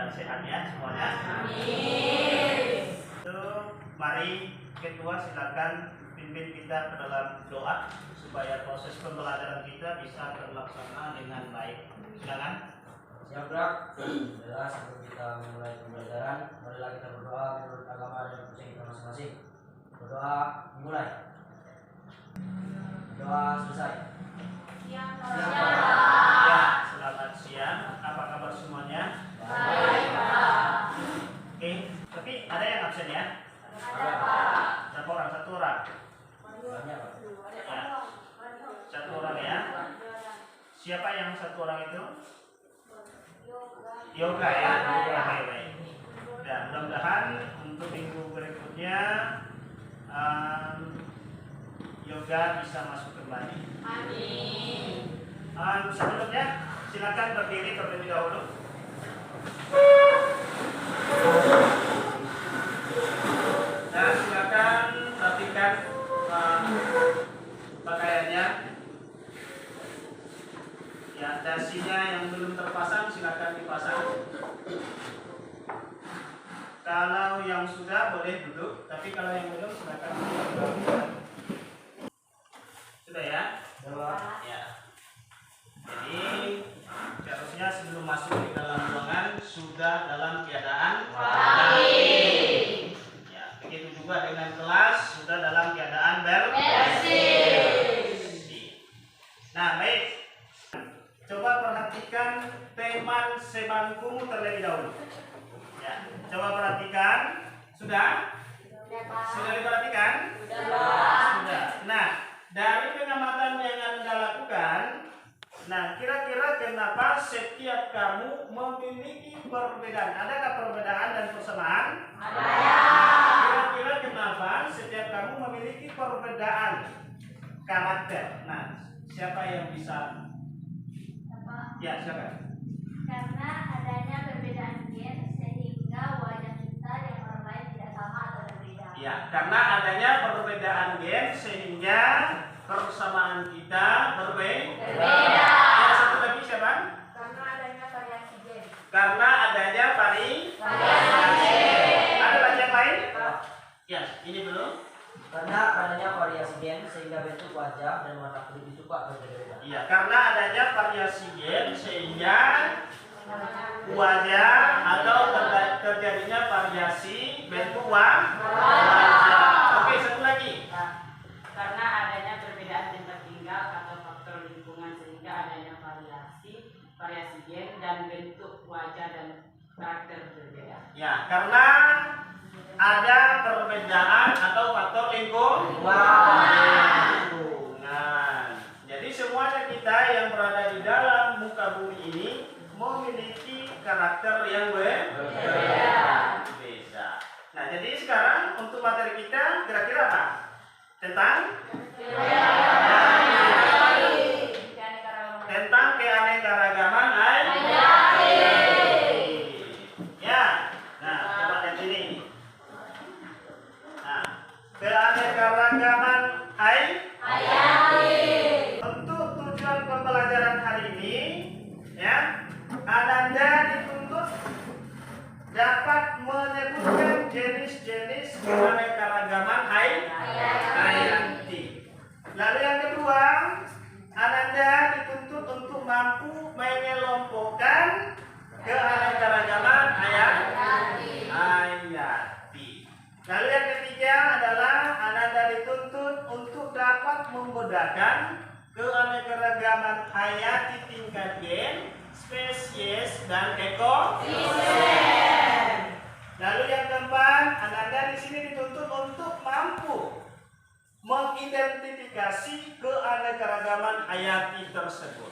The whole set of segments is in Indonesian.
dan sehat ya semuanya. Amin. Itu mari ketua silakan pimpin kita ke dalam doa supaya proses pembelajaran kita bisa terlaksana dengan baik. Silakan. Siap gerak. Adalah sebelum kita memulai pembelajaran, marilah kita berdoa menurut agama dan kepercayaan kita masing-masing. Berdoa dimulai. Doa selesai. Ya, selamat siang. Apa kabar semuanya? Baik, Pak. Oke, tapi ada yang absen ya? Ada, Pak. Berapa orang? Satu orang. Banyak, Pak. Ya. Satu orang ya. Siapa yang satu orang itu? Yoga ya. Baik. Dan mudah-mudahan untuk minggu berikutnya yoga bisa masuk kembali. Amin. Sebelumnya silakan berdiri terlebih dahulu. Nah, silakan rapikan pakaiannya. Ya, dasinya yang belum terpasang silakan dipasang. Kalau yang sudah boleh duduk, tapi kalau yang belum silakan duduk. Sudah ya? Ya. Jadi seharusnya sebelum masuk di dalam ruangan sudah dalam keadaan Baik. Ya, begitu juga dengan kelas sudah dalam keadaan bersih. Nah, baik. Coba perhatikan teman sebangkumu terlebih dahulu. Ya, coba perhatikan. Sudah? Sudah diperhatikan? Sudah. Nah, dari pengamatan yang Anda lakukan, nah kira-kira kenapa setiap kamu memiliki perbedaan? Adakah perbedaan dan persamaan? Ada. Kira-kira kenapa setiap kamu memiliki perbedaan karakter? Nah, siapa yang bisa? Ya, silakan. Karena adanya perbedaan gen sehingga wajah kita yang orang lain tidak sama atau berbeda. Ya, karena adanya perbedaan gen sehingga persamaan kita berbeda. Ya, satu lagi siapa? Karena adanya variasi gen. Karena adanya variasi. Ada lagi yang lain? Ya, ini dulu. Karena adanya variasi gen sehingga bentuk wajah dan warna kulit itu Pak berbeda-beda. Iya, karena adanya variasi gen sehingga wajah atau terjadinya variasi bentuk wajah. Oke, satu lagi. Karena adanya perbedaan tempat tinggal atau faktor lingkungan sehingga adanya variasi gen dan bentuk wajah dan karakter berbeda. Ya, karena ada perbedaan atau faktor lingkungan. Jadi semuanya kita yang berada di dalam muka bumi ini memiliki karakter yang berbeda. Nah, jadi sekarang untuk materi kita kira-kira apa? Tentang keanekaragaman hayati. Ya. Nah, coba lihat ini. Nah, keanekaragaman hayati. Untuk tujuan pembelajaran hari ini, ya, Ananda dituntut dapat menyebutkan jenis-jenis keanekaragaman hayati. Lalu yang kedua, Ananda dituntut untuk mampu mengelompokkan keanekaragaman hayati. Lalu yang ketiga adalah Ananda dituntut untuk dapat membedakan keanekaragaman hayati tingkat gen, spesies, dan ekosistem. Lalu yang keempat, Ananda di sini dituntut untuk mampu mengidentifikasi keanekaragaman hayati tersebut.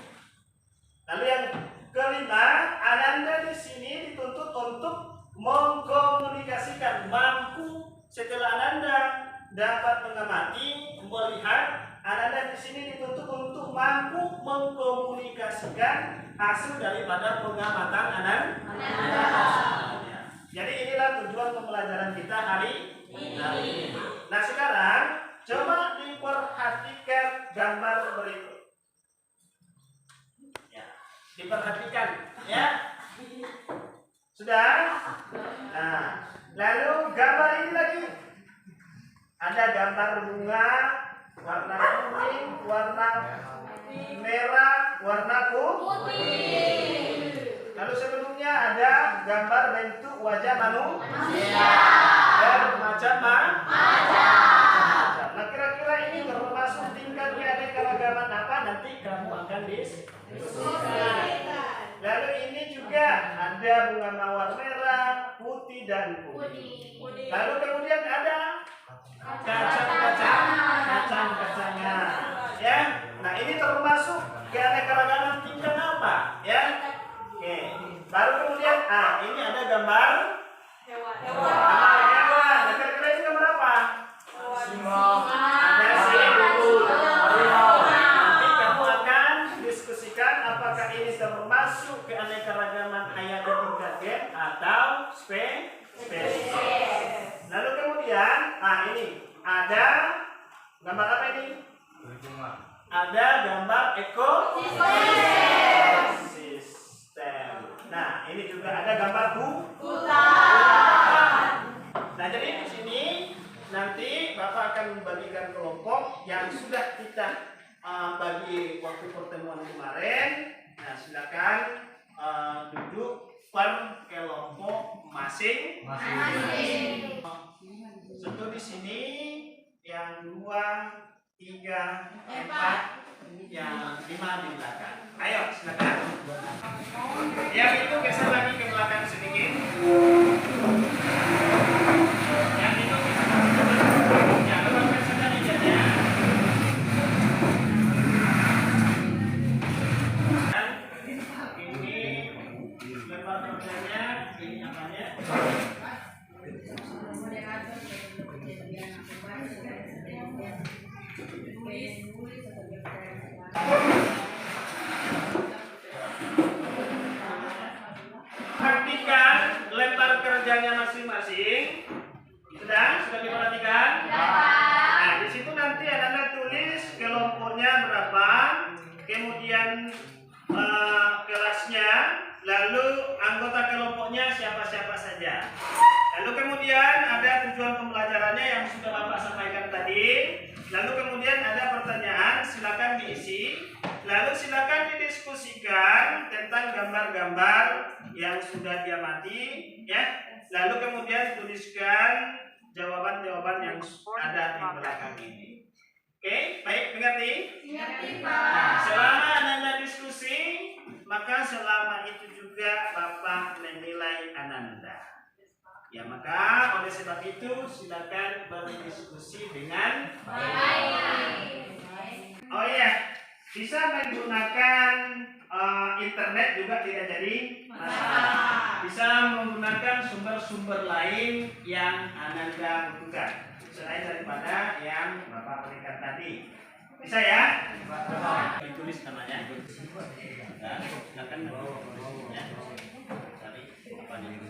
Lalu yang kelima, Ananda di sini dituntut untuk mengkomunikasikan, mampu setelah Ananda dapat mengamati, melihat, Ananda di sini dituntut untuk mampu mengkomunikasikan hasil daripada pengamatan Ananda. Jadi inilah tujuan pembelajaran kita hari ini. Nah, sekarang coba diperhatikan gambar berikut. Ya, diperhatikan ya. Sudah? Nah, lalu gambar ini lagi. Ada gambar bunga warna kuning, warna merah, warna putih. Lalu sebelumnya ada gambar bentuk wajah manusia bermacam macam. Nah, kira-kira ini termasuk tingkat keanekaragaman apa? Nanti kamu akan diskusikan. Lalu ini juga ada bunga mawar merah, putih dan kuning. Lalu kemudian ada kacang-kacangnya. Ya. Nah, ini termasuk keanekaragaman tingkat apa? Ya. Oke. Baru kemudian ini ada gambar Hewan. hewan. Nah, kira-kira ini gambar apa? Ada singa. Nanti kamu akan diskusikan apakah ini termasuk keanekaragaman hayati tingkat gen atau spesies. Lalu kemudian, ini ada gambar apa ini? Ada gambar ekosistem. Nah, ini juga ada gambar hutan. Nah, jadi di sini nanti Bapak akan membagikan kelompok yang sudah kita bagi waktu pertemuan kemarin. Nah, silakan duduk per kelompok masing-masing. Contoh di sini yang 2, 3, 4, yang 5 di belakang. Ayo, silakan. Yang itu geser lagi ke belakang sedikit. Yang itu geser lagi ke belakang. Ya, lepaskan saja mejanya. Dan ini lebar kerjanya, ini apanya? Perhatikan lebar kerjanya masing-masing. Sudah diperhatikan? Nah, di situ nanti Anda tulis kelompoknya berapa, kemudian kelasnya, lalu anggota kelompoknya siapa-siapa saja. Lalu kemudian ada tujuan pembelajarannya yang sudah Bapak sampaikan tadi. Lalu kemudian ada pertanyaan, silakan diisi. Lalu silakan didiskusikan tentang gambar-gambar yang sudah diamati, ya. Lalu kemudian tuliskan jawaban-jawaban yang ada di belakang ini. Oke, baik, mengerti? Nah, selama Anda diskusi, maka selama itu juga Bapak menilai Ananda. Ya, maka oleh sebab itu silakan berdiskusi dengan baik. Oh iya, bisa menggunakan internet juga tidak jadi masalah. Bisa menggunakan sumber-sumber lain yang Ananda butuhkan selain daripada yang Bapak berikan tadi. Bisa ya? Ditulis namanya. Nah, silakan ya. Cari apa nih?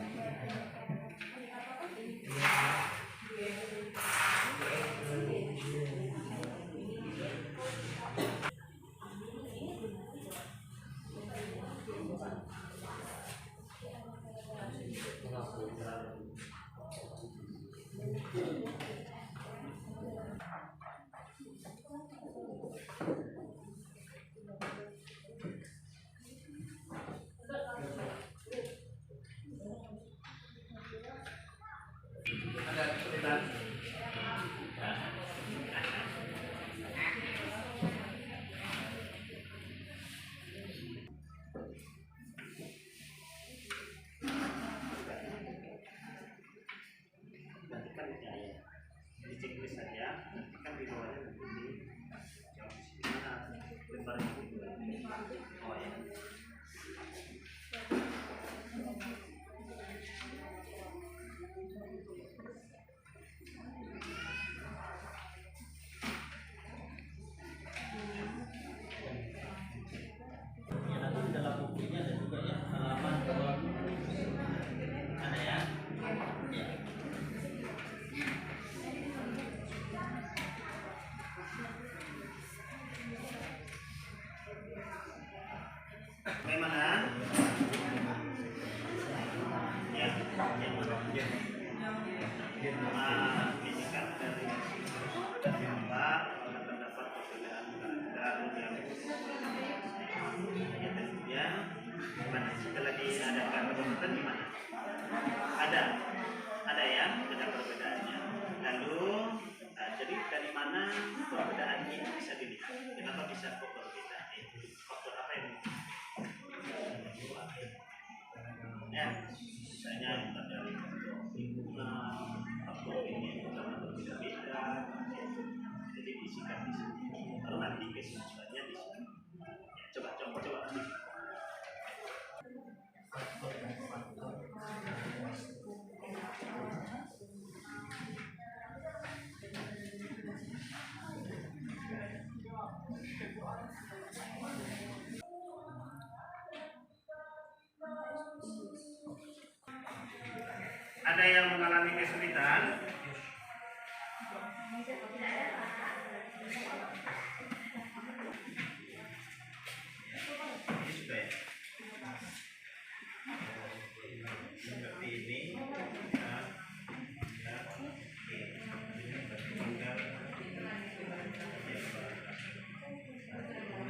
ini kan dari Bapak terdapat perbedaan karakter yang kemudian gimana setelah diadakan pembentukan gimana? Ada ya, ada perbedaannya. Lalu jadi dari mana perbedaan ini bisa dilihat? Kenapa bisa kok berbeda? Faktor apa yang ya, misalnya dari faktor ini berbeda-beda. Jadi disikat di sini. Kalau nanti kesimpulannya di sini. Ya, coba. Ada yang mengalami kesulitan? Ini sudah ya? Seperti ini.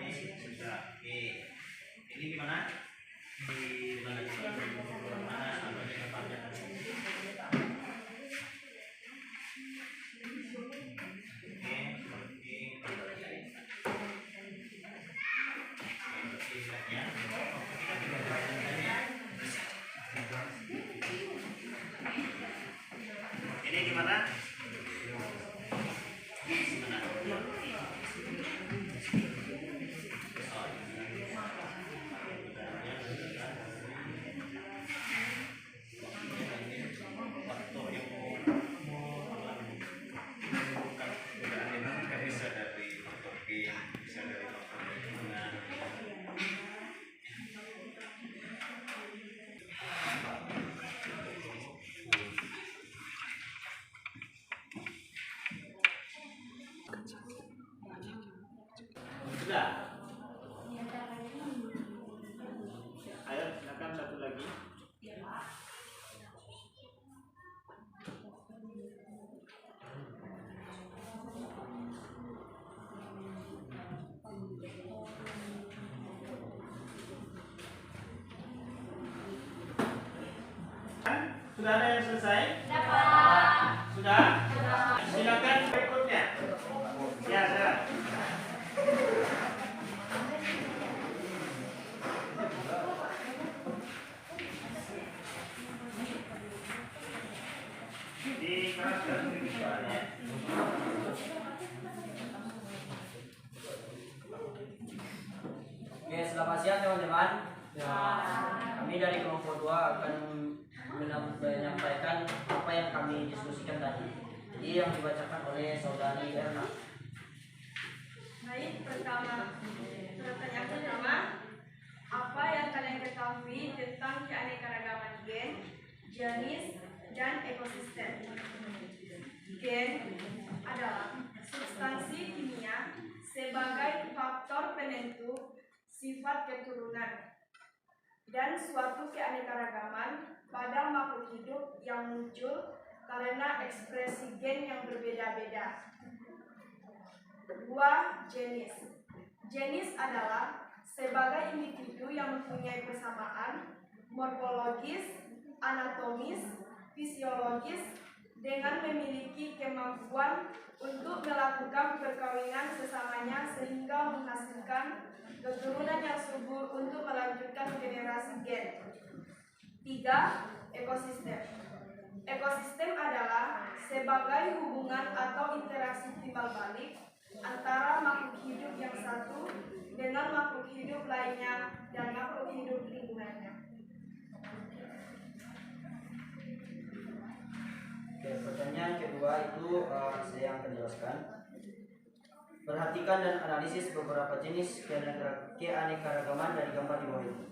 Ini sudah. Ini gimana? Di mana sampai dengan panjang? Ini gimana? Sudah. Ayo silakan satu lagi. Sudah ada yang selesai? Sudah? Silakan berikutnya. Ya, sudah. Dikeraskan suaranya. Oke, selamat siang teman-teman. Kami dari kelompok 2 akan menyampaikan apa yang kami diskusikan tadi. Jadi yang dibacakan oleh saudari Erna. Baik, pertanyaan pertama, apa yang kalian ketahui tentang keanekaragaman gen, jenis, dan ekosistem? Gen adalah substansi kimia sebagai faktor penentu sifat keturunan dan suatu keanekaragaman pada makhluk hidup yang muncul karena ekspresi gen yang berbeda-beda. 2. Jenis. Jenis adalah sebagai individu yang mempunyai persamaan morfologis, anatomis, fisiologis dengan memiliki kemampuan untuk melakukan perkawinan sesamanya sehingga menghasilkan keturunan yang subur untuk melanjutkan generasi gen. 3. Ekosistem. Ekosistem adalah sebagai hubungan atau interaksi timbal balik antara makhluk hidup yang satu dengan makhluk hidup lainnya dan makhluk hidup lingkungannya. Oke, pertanyaan kedua itu saya akan jelaskan. Perhatikan dan analisis beberapa jenis keanekaragaman dari gambar di bawah ini.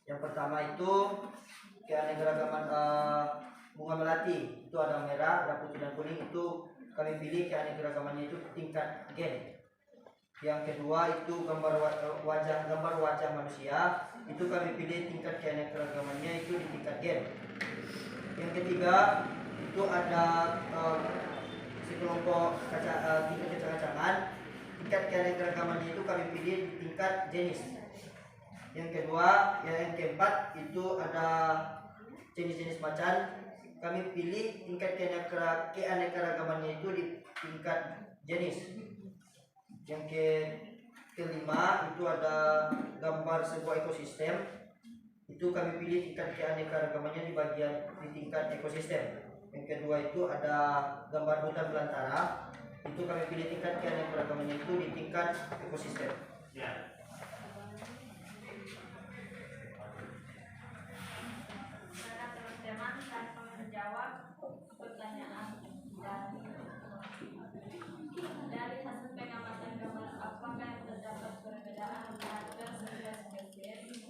Yang pertama itu keanekaragaman bunga melati, itu ada merah, ada putih dan kuning. Itu kami pilih keanekaragamannya itu tingkat gen. Yang kedua itu gambar wajah manusia, itu kami pilih tingkat keanekaragamannya itu di tingkat gen. Yang ketiga itu ada sekelompok tingkat kecang-kacangan. Tingkat keanekaragamannya itu kami pilih di tingkat jenis. Yang kedua, yang keempat itu ada jenis-jenis macan. Kami pilih tingkat keanekaragamannya itu di tingkat jenis. Yang kelima itu ada gambar sebuah ekosistem. Itu kami pilih tingkat keanekaragamannya di tingkat ekosistem. Yang kedua itu ada gambar hutan belantara. Itu kami pilih tingkat keanekaragamannya itu di tingkat ekosistem. Ya. Para teman-teman tanpa menjawab pertanyaan dari hasil pengamatan gambar, apakah yang terdapat perbedaan karakter sebelah spesies?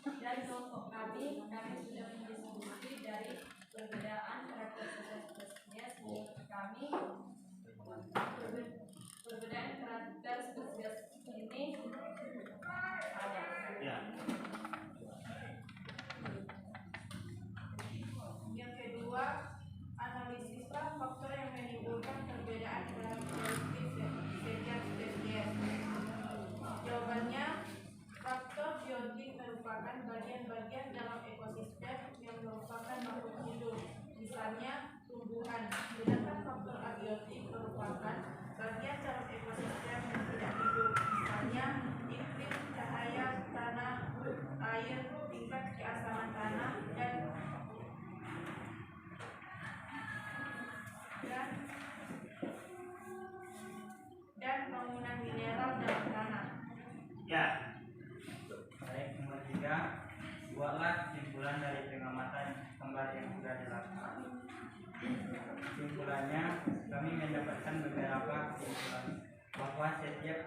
Dari kelompok kami sudah mendiskusi dari perbedaan karakter sebelah spesies. Kami perbedaan karakter spesies ini ada. Ya. Yang kedua, analisislah faktor yang menimbulkan perbedaan karakteristik setiap spesies. Jawabannya, faktor biotik merupakan bagian-bagian dalam ekosistem yang merupakan makhluk hidup, misalnya tumbuhan. Sedangkan faktor abiotik merupakan bagian dalam ekosistem yang tidak hidup, misalnya iklim, cahaya, tanah, air, tingkat keasaman tanah, dan bangunan mineral dalam tanah. Ya. Baik, nomor 3, buatlah kesimpulan dari pengamatan gambar yang sudah dilakukan. Kesimpulannya, kami mendapatkan beberapa kesimpulan bahwa setiap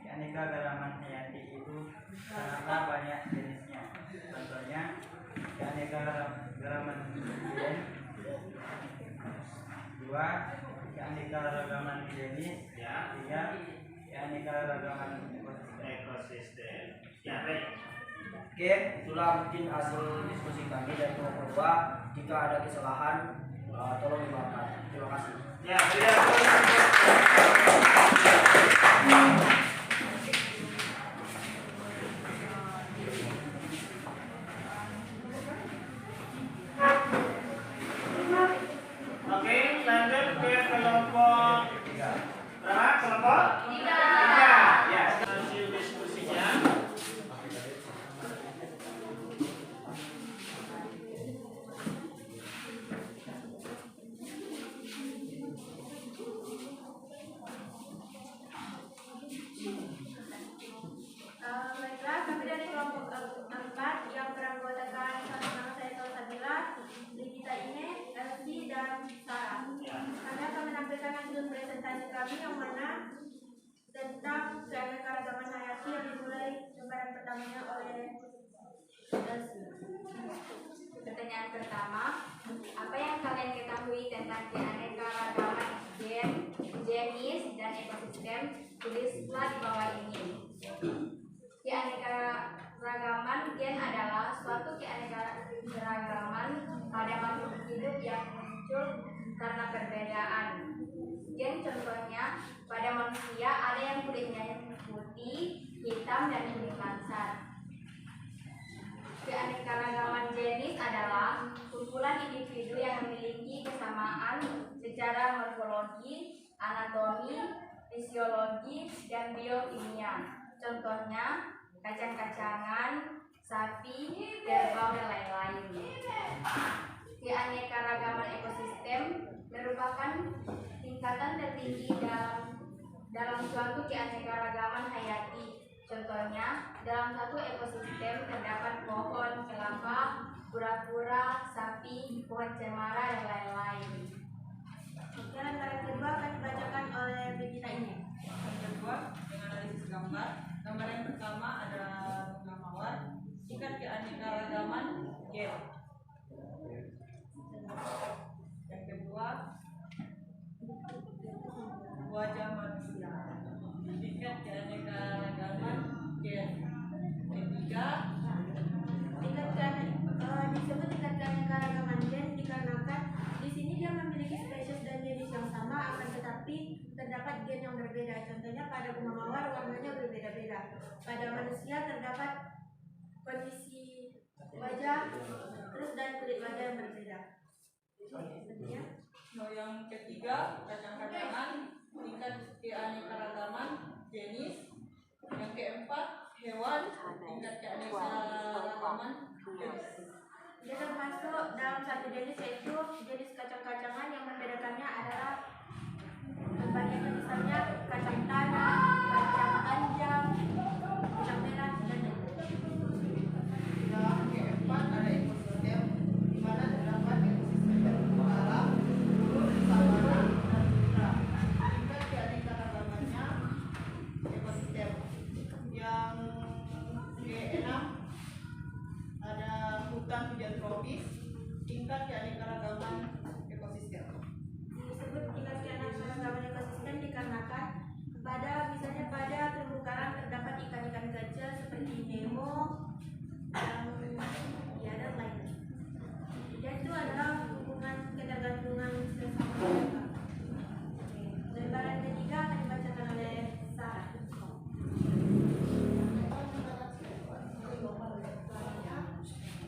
keanekaragaman hayati itu sangatlah banyak jenisnya. Contohnya, keanekaragaman gen. 2. Keanekaragaman jenis. Ya. 3. Keanekaragaman Ekosistem. Ya, baik. Oke, itulah mungkin hasil diskusi kami dari kelompok 2. Jika ada kesalahan, tolong dimaafkan. Terima kasih. Ya, sudah. Oke, lanjut ke kelompok berapa? Kelompok 3. Ya, hasil diskusinya. Baiklah, kami dari kelompok 4 yang beranggotakan Sama Saito Sabila, Nikita Ine, Elsie, dan Sarah. Kami akan menampilkan hasil presentasi kami yang mana tentang keanekaragaman hayati yang dimulai gambaran pertamanya oleh Elsie. Pertanyaan pertama, apa yang kalian ketahui tentang keanekaragaman gen, jenis, dan ekosistem? Tulislah di bawah ini. Keanekaragaman gen adalah suatu keanekaragaman pada makhluk hidup yang muncul karena perbedaan. Gen contohnya, pada manusia ada yang kulitnya putih, hitam, dan kuning lancat. Keanekaragaman jenis adalah kumpulan individu yang memiliki kesamaan secara morfologi, anatomi, fisiologi, dan biokimia. Contohnya, kacang-kacangan, sapi, kerbau, dan lain-lain. Keanekaragaman ekosistem merupakan tingkatan tertinggi dalam suatu keanekaragaman hayati. Contohnya, dalam satu ekosistem terdapat pohon kelapa, kura-kura, sapi, pohon cemara, dan lain-lain. Dan yang kedua akan dibacakan oleh Nikita Ine. Yang kedua, dengan analisis gambar. Gambar yang pertama ada bunga mawar, tingkat keanekaragaman gen. Yang kedua, wajah manusia, tingkat keanekaragaman gen. Ketiga, Tingkat tapi terdapat gen yang berbeda. Contohnya pada bunga mawar warnanya berbeda-beda. Pada manusia terdapat kondisi wajah terus dan kulit wajah yang berbeda. Selanjutnya. Yang ketiga, kacang-kacangan, tingkat keanekaragaman jenis. Yang keempat, hewan, tingkat keanekaragaman jenis. Dia termasuk dalam satu jenis, yaitu jenis kacang-kacangan. Yang membedakannya adalah bagiannya, misalnya kacang tanah, kacang panjang, kacang merah, dan lain-lain. Yang keempat ada ekosistem, di mana terdapat ekosistem terumbu karang, burung, sabana, dan udara. Tingkat keanekaragamannya ekosistem. Yang keenam ada hutan hujan tropis, tingkat keanekaragaman ekosistem. Disebut tingkat keanekaragaman ekosistem dikarenakan misalnya pada terumbu karang terdapat ikan-ikan kecil seperti Nemo, dan lainnya. Dan itu adalah hubungan ketergantungan sesama mereka. Lembaran ketiga akan dibacakan oleh Sarah.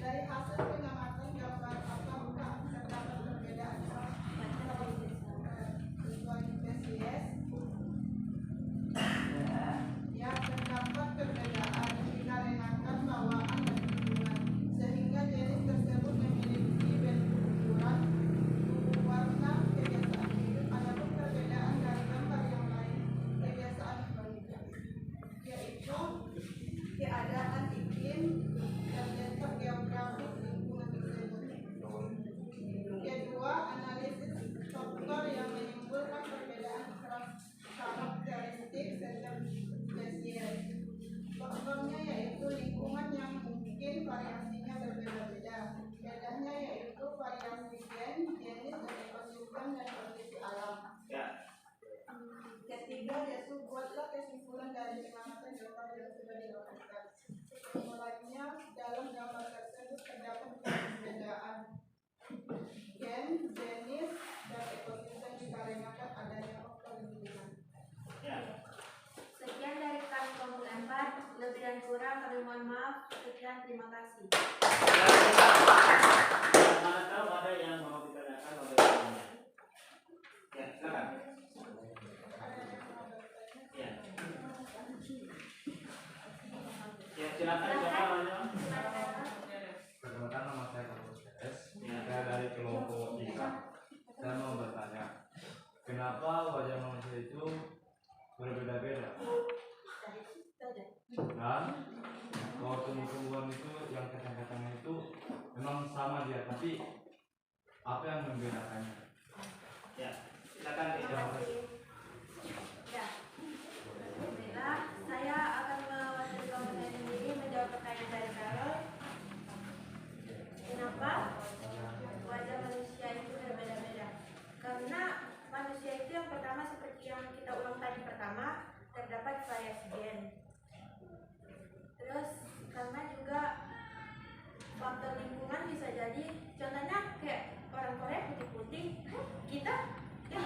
Dari hasil pengamatan gambar atau muka terdapat perbedaan sesuai spesies. Ya, terdapat perbedaan dikarenakan bawaan dan lingkungan, sehingga jenis tersebut memiliki bentuk ukuran, warna, kebiasaan hidup. Adapun perbedaan dari gambar yang lain, kebiasaan hidup, yaitu keadaan iklim dan letak geografis lingkungan tersebut. Kedua, analisis faktor yang menimbulkan perbedaan karakteristik setiap spesies. Faktornya yaitu lingkungan yang mungkin variasinya berbeda-beda. Bedanya yaitu variasi gen, jenis, dan ekosistem dan kondisi alam. Ya. Ketiga, yaitu buatlah kesimpulan dari pengamatan gambar yang sudah dilakukan. Kesimpulannya, dalam gambar tersebut terdapat perbedaan gen, jenis, dan ekosistem dikarenakan adanya faktor lingkungan. Ya. Sekian dari kami kelompok 4, lebih dan kurang kami mohon maaf. Sekian, terima kasih. Mana tahu ada yang mau ditanyakan oleh temannya. Ya, silakan. Ya. Ya, silakan siapa namanya? Perkenalkan, nama saya Carlos Perez. Saya dari kelompok 3. Saya mau bertanya, kenapa wajah manusia itu berbeda-beda? Dan kalau tumbuh-tumbuhan itu yang kacang-kacangnya itu memang sama dia, tapi apa yang membedakannya? Ya, silakan. Terima kasih. Ya. Baiklah, saya akan mewakili kelompok saya sendiri menjawab pertanyaan dari Carol. Kenapa wajah manusia itu berbeda-beda? Karena manusia itu yang pertama, seperti yang kita ulang tadi pertama, terdapat variasi gen. Terus karena juga faktor lingkungan bisa jadi, contohnya kayak orang Korea putih-putih, kita ya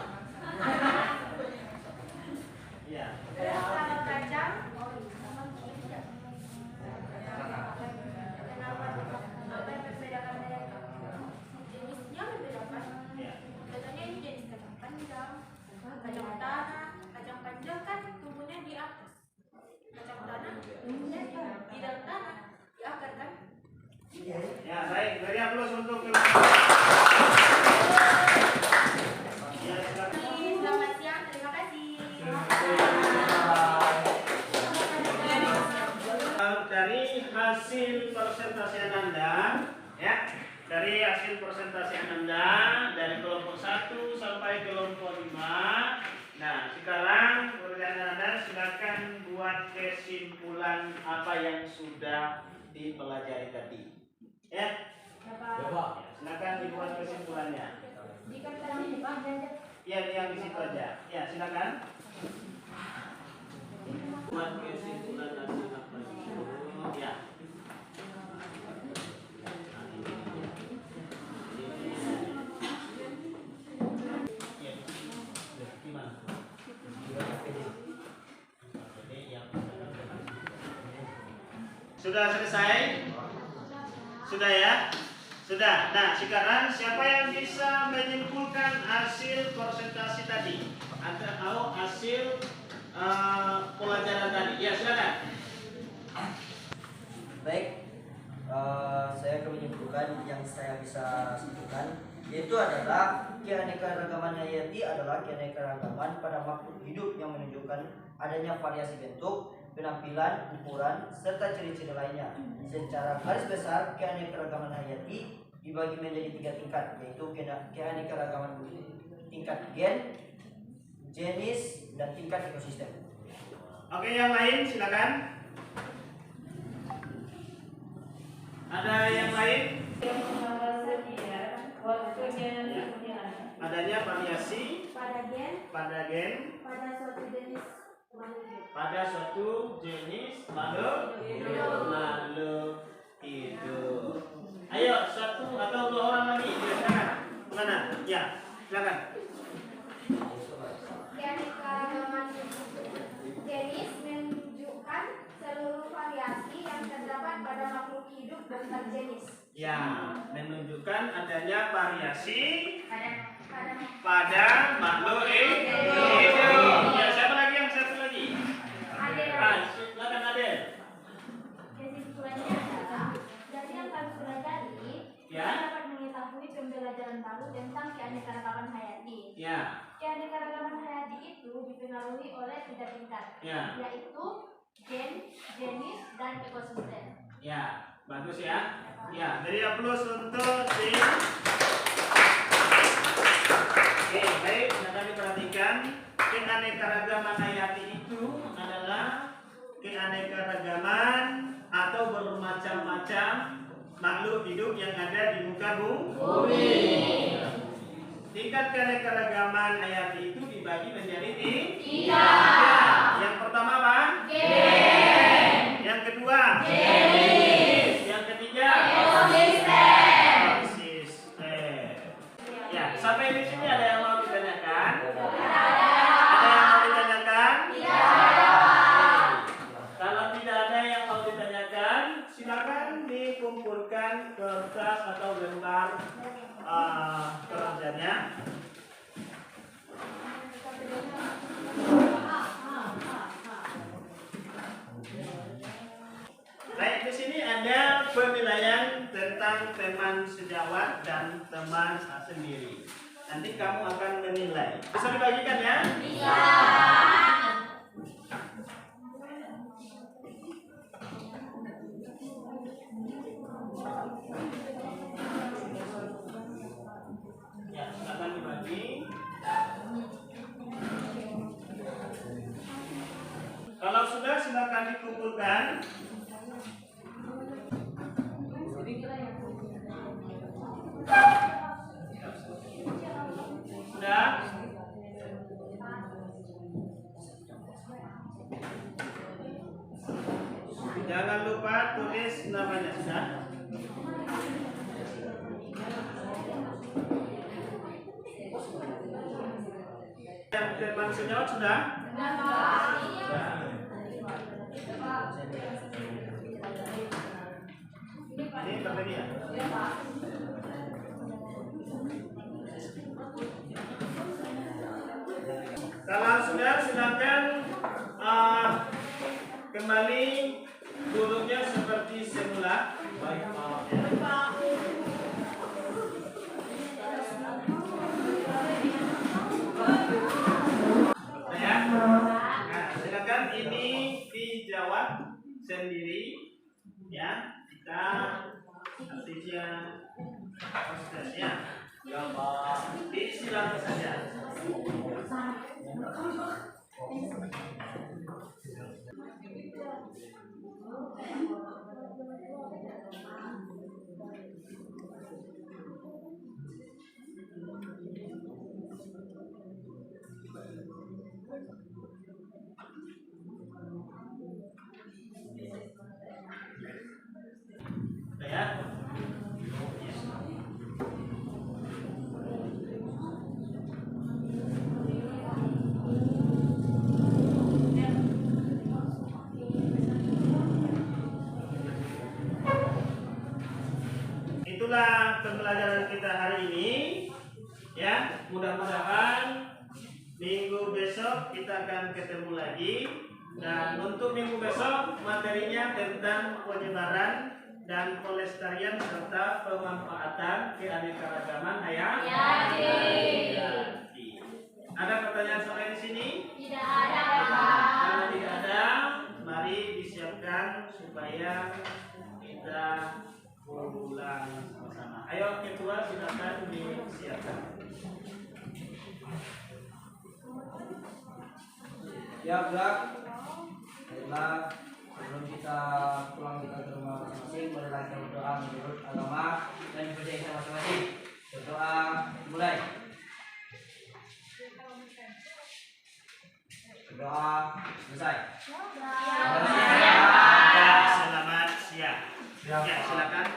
Ya. terus kalau kacang, kenapa apa yang membedakan mereka? Jenisnya membedakan. Ya. Contohnya ini jenis kacang panjang, kacang tanah. Kacang panjang kan tumbuhnya di atas, kacang tanah tumbuhnya di dalam tanah, di akar kan? Ya, baik. Beri aplaus untuk Ya, silakan. Selamat siang, terima kasih. Dari hasil persentase Anda, ya, dari hasil persentase Anda dari kelompok 1 sampai kelompok 5. Nah, sekarang pekerjaan Anda silakan buat kesimpulan apa yang sudah dipelajari tadi. Ya, silakan dibuat kesimpulannya. Ya, yang di situ aja. Ya, silakan. Buat kesimpulan nanti apa itu? Ya. Ya, gimana? Sudah selesai? Sudah ya? Sudah. Nah, sekarang siapa yang bisa menyimpulkan hasil presentasi tadi? Atau hasil pelajaran tadi? Ya, silakan. Baik, saya akan menyimpulkan yang saya bisa simpulkan, yaitu adalah keanekaragaman hayati adalah keanekaragaman pada makhluk hidup yang menunjukkan adanya variasi bentuk, penampilan, ukuran, serta ciri-ciri lainnya. Secara garis besar, keanekaragaman hayati dibagi menjadi 3 tingkat, yaitu keanekaragaman tingkat gen, jenis, dan tingkat ekosistem. Oke, yang lain silakan. Ada yang lain? Adanya variasi pada gen, pada gen, pada suatu jenis makhluk hidup. pada suatu jenis makhluk hidup. Ayo, satu atau 2 orang lagi. Ya, silakan. Mana? Ya, silakan. Keanekaragaman jenis menunjukkan seluruh variasi yang terdapat pada makhluk hidup antar jenis. Ya, menunjukkan adanya variasi Pada pada makhluk hidup. Ya, siapa lagi yang satu lagi? Silakan Adel. kesimpulannya adalah dari yang kami pelajari, Ya. kita dapat mengetahui pembelajaran baru tentang keanekaragaman hayati. Ya, Keanekaragaman hayati itu dipengaruhi oleh 3 tingkat, ya, yaitu gen, jenis, dan ekosistem. ya. Bagus ya. Ya, beri aplaus untuk tim. Oke, baik. Silakan diperhatikan. Keanekaragaman hayati itu adalah keanekaragaman atau bermacam-macam makhluk hidup yang ada di muka bumi. Tingkat keanekaragaman hayati itu dibagi menjadi 3. Yang pertama apa? Gen. Yang kedua? Jenis. Yang ketiga? Ekosistem. Ya, sampai di sini ada yang mau ditanyakan? Ada yang mau ditanyakan? Kalau tidak ada yang mau ditanyakan, silakan dikumpulkan kertas atau lembar kerjanya. Baik, di sini ada penilaian tentang teman sejawat dan teman sendiri. Nanti kamu akan menilai. Bisa dibagikan ya? Bisa. Ya, silakan dibagi. Kalau sudah, silakan dikumpulkan. Sudah? Jangan lupa tulis namanya, sudah? Yang teman sejawat sudah? Sudah. Ini berdiri ya? Kalau sudah, silakan kembali duduknya seperti semula. Baik, ya. Nah, silakan ini dijawab sendiri, ya. Kita artinya prosesnya. Disilakan saja. Ya. itulah pembelajaran kita hari ini. Ya, mudah-mudahan minggu besok kita akan ketemu lagi. Dan untuk minggu besok materinya tentang penyebaran dan pelestarian serta pemanfaatan keanekaragaman hayati. Ada pertanyaan sampai di sini? Tidak ada. Kalau tidak ada, mari disiapkan supaya kita ulang sama-sama. Ayo ketua silakan disiapkan. Ya, Brak. Baiklah, sebelum kita pulang kita ke rumah masing-masing, marilah kita berdoa menurut agama dan kepercayaan kita masing-masing. Berdoa mulai. Berdoa selesai. Ya, selamat siang. Ya, silakan.